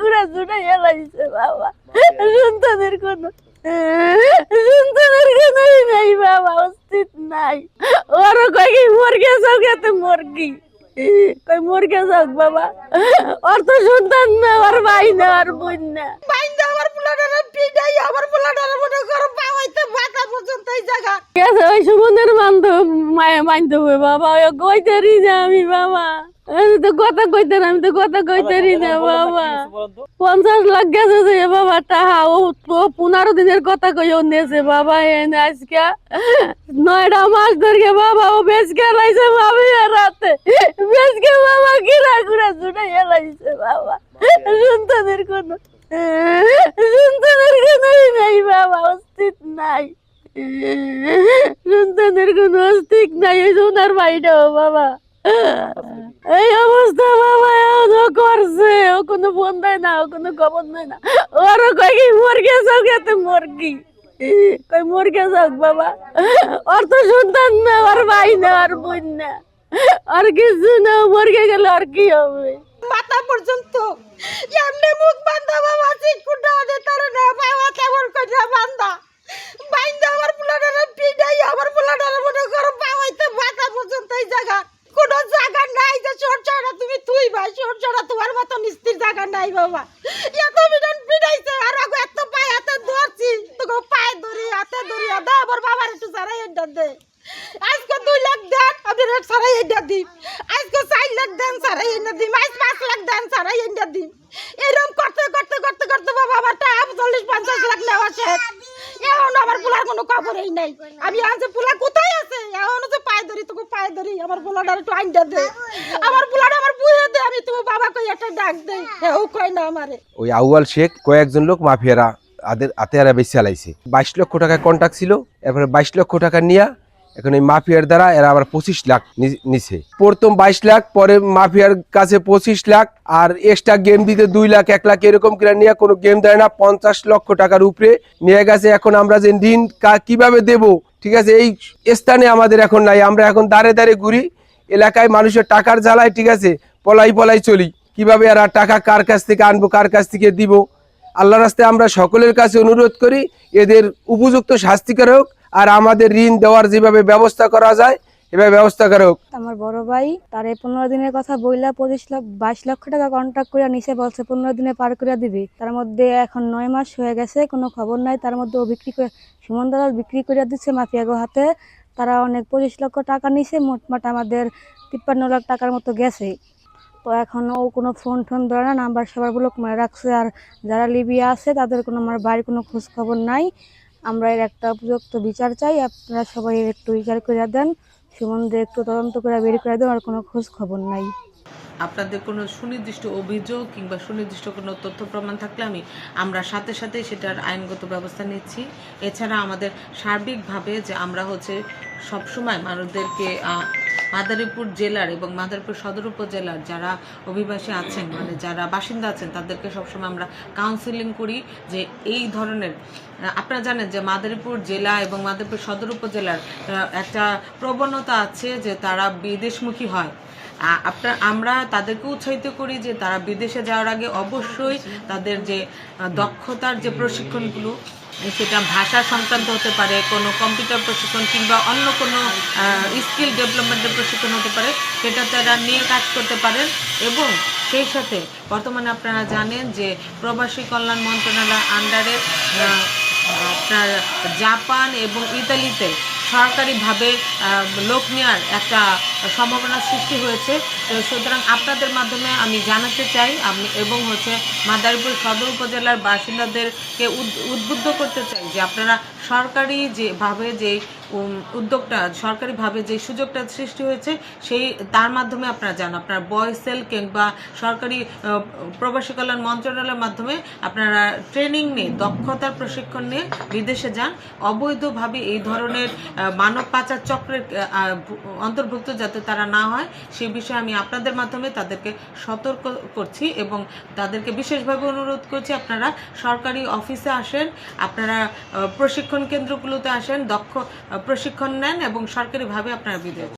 ঘুরা জুড়ে এলাইছে বাবা। সন্তানের কোনো নাই বাবা, অস্তিত্ব নাই। ওরও কয় কি মুরগি চৌকাতে মুরগি, কই মুরগি যাক বাবা। ওর তো সন্তান না, ওর ভাই না, ওর বোন না। আমার পোলাটারে পিটাই, আমার পোলাটারে মনে করো পাওয়াইতে বাতা পর্যন্ত এই জায়গা গেছে। ওই সুমনের বান্ধব মায়ে মানতে হবে বাবা, ওই কইতেরি না আমি বাবা। আমি তো কথা কইতে না, আমি তো কথা কইতেরি না বাবা। 50 লাখ গেছে যে বাবা টাহা। ও 15 দিনের কথা কইও নেছে বাবা। এনে আজকে 9টা মাস ধরে বাবা ও বেশ গেলাইছে বাবা। রাতে বেশ গে বাবা ঘিরা ঘুরা জুড়ে এলাইছে বাবা। সন্তানের কোনো নাই বাবা, অস্তিত্ব নাই। সন্তানের কোনো অস্তিত্ব নাই। ওই সোনার ভাইটাও বাবা এই অবস্থা বাবা। ও করছে, ও কোনো ফোন দেয় না, ও কোনো খবর দেয় না। ওরও কয় কি মুরগি চৌকাতে মুরগি, কই মুরগি যাক বাবা। ওর তো সন্তান না, ওর ভাই না, ওর বোন না, আর কিছু না। মুরগি গেলে আর কি হবে? মাথা পর্যন্ত এমনি মুখ বান্ধা বাবা। চিকুটা দে তার না বাবা, কেমন কইরা বান্ধা বাইন্দা আমার পোলাটারে পিটাই, আমার পোলাটারে মনে করো পাওয়াইতে মাথা পর্যন্ত এই জায়গা। কোনো জায়গা নাই যে সরছড়া তুমি তুই ভাই, সরছড়া তোমার মতো নিস্তির জায়গা নাই বাবা। এত বিধান পিটাইছে, আর আগে এত পায়ে হাতে ধরছি, তোকে পায়ে ধরি হাতে ধরি দে আমার বাবার একটু সারাই এটা দে। আজকে 2 লাখ দেন, আপনি রেট সারাই এটা দিন। আজকে 4 লাখ দেন, সারাই এটা দিন। আজ 5 লাখ দেন, সারাই এটা দিন। এরকম করতে করতে করতে করতে বাবা আমার টাকা 40-50 লাখ নেওয়া শেষ। এখন আমার পোলার কোনো খবরই নাই। আমি আজ পোলা কোথায় আছে, এখন যে পায়ে ধরি, তোকে পায়ে ধরি আমার পোলাটার একটু আইনটা দে। আমার পোলাটা আমার বুঝে দে, আমি তোমার বাবা কই একটা ডাক দেই, ও কয় না আমারে। ওই আউয়াল শেখ কয়েকজন লোক মাফিয়ারা আতেয়ারা বেশি চালাইছে। 22 লক্ষ টাকা কন্ট্রাক্ট ছিল, এরপরে 22 লক্ষ টাকা নিয়া এখন এই মাফিয়ার দ্বারা এরা আবার 25 লাখ নিছে। প্রথম 22 লাখ, পরে মাফিয়ার কাছে 25 লাখ, আর এক্সট্রা গেম দিতে 2 লাখ 1 লাখ এরকম করে নিয়ে কোনো গেম দেয় না। 50 লক্ষ টাকার উপরে নিয়ে গেছে। এখন আমরা যে ঋণ কিভাবে দেব, ঠিক আছে, এই স্থানে আমাদের এখন নাই। আমরা এখন দাঁড়ে দাঁড়ে ঘুরি এলাকায়, মানুষের টাকার জ্বালায়, ঠিক আছে, পলাই চলি। কিভাবে আর টাকা কার কাছ থেকে আনবো, কার কাছ থেকে দিব। আল্লাহর রাস্তায় আমরা সকলের কাছে অনুরোধ করি এদের উপযুক্ত শাস্তি করা হোক, আর আমাদের ঋণ দেওয়ার যেভাবে ব্যবস্থা করা যায় এভাবে ব্যবস্থা করা হোক। আমার বড় ভাই তারে 15 দিনের কথা বইলা 22 লক্ষ টাকা কন্ট্রাক্ট করে নিচে বলছে 15 দিনে পার করে দিবি। তার মধ্যে এখন 9 মাস হয়ে গেছে, কোনো খবর নাই। তার মধ্যে ও বিক্রি করে, সুমন দালাল বিক্রি করে দিচ্ছে মাফিয়াগো হাতে। তারা অনেক 25 লক্ষ টাকা নিছে, মোটমাট আমাদের 53 লাখ টাকার মতো গেছে। তো এখন ও কোনো ফোন ধরে না, নাম্বার সবার ব্লক মারে রাখছে। আর যারা লিবিয়া আছে তাদের কোনো, আমার বাড়ির কোনো খোঁজ খবর নাই। আমরা এর একটা উপযুক্ত বিচার চাই। আপনারা সবাই এর একটু বিচার করে দেন, সুমনদের একটু তদন্ত করে বের করে দেন। আর কোনো খোঁজ খবর নাই। আপনাদের কোনো সুনির্দিষ্ট অভিযোগ কিংবা সুনির্দিষ্ট কোনো তথ্য প্রমাণ থাকলে আমরা সাথে সাথে সেটার আইনগত ব্যবস্থা নিচ্ছি। এছাড়া আমাদের সার্বিকভাবে যে আমরা সবসময় মানুষদেরকে মাদারীপুর জেলার এবং মাদারীপুর সদর উপজেলার যারা অভিবাসী আছেন, মানে যারা বাসিন্দা আছেন, তাদেরকে সবসময় আমরা কাউন্সিলিং করি যে এই ধরনের, আপনারা জানেন যে মাদারীপুর জেলা এবং মাদারীপুর সদর উপজেলার একটা প্রবণতা আছে যে তারা বিদেশমুখী হয়। আমরা তাদেরকে উৎসাহিত করি যে তারা বিদেশে যাওয়ার আগে অবশ্যই তাদের যে দক্ষতার যে প্রশিক্ষণগুলো, সেটা ভাষা সংক্রান্ত হতে পারে, কোনো কম্পিউটার প্রশিক্ষণ কিংবা অন্য কোনো স্কিল ডেভেলপমেন্টের প্রশিক্ষণ হতে পারে, সেটা তারা নিয়ে কাজ করতে পারেন। এবং সেই সাথে বর্তমানে আপনারা জানেন যে প্রবাসী কল্যাণ মন্ত্রণালয়ের আন্ডারে আপনার জাপান এবং ইতালিতে সরকারিভাবে লোক নেওয়ার একটা সম্ভাবনা সৃষ্টি হয়েছে। সুতরাং আপনাদের মাধ্যমে আমি জানাতে চাই এবং মাদারীপুর সদর উপজেলার বাসিন্দাদেরকে উদ্বুদ্ধ করতে চাই যে আপনারা সরকারি যেভাবে যে উদ্যোগটা, সরকারিভাবে যে সুযোগটা সৃষ্টি হয়েছে তার মাধ্যমে আপনারা যান। আপনার বয়সেল কিংবা সরকারি প্রবাসী কল্যাণ মন্ত্রণালয়ের মাধ্যমে আপনারা ট্রেনিং নিয়ে, দক্ষতার প্রশিক্ষণ নিয়ে বিদেশে যান। অবৈধভাবে এই ধরনের মানব পাচার চক্রের অন্তর্ভুক্ত যাতে তারা না হয় সেই বিষয়ে আমি আপনাদের মাধ্যমে তাদেরকে সতর্ক করছি এবং তাদেরকে বিশেষভাবে অনুরোধ করছি আপনারা সরকারি অফিসে আসেন, আপনারা প্রশিক্ষণ কেন্দ্রগুলোতে আসেন, দক্ষ প্রশিক্ষণ নেন এবং সরকারিভাবে আপনারা বিদেশ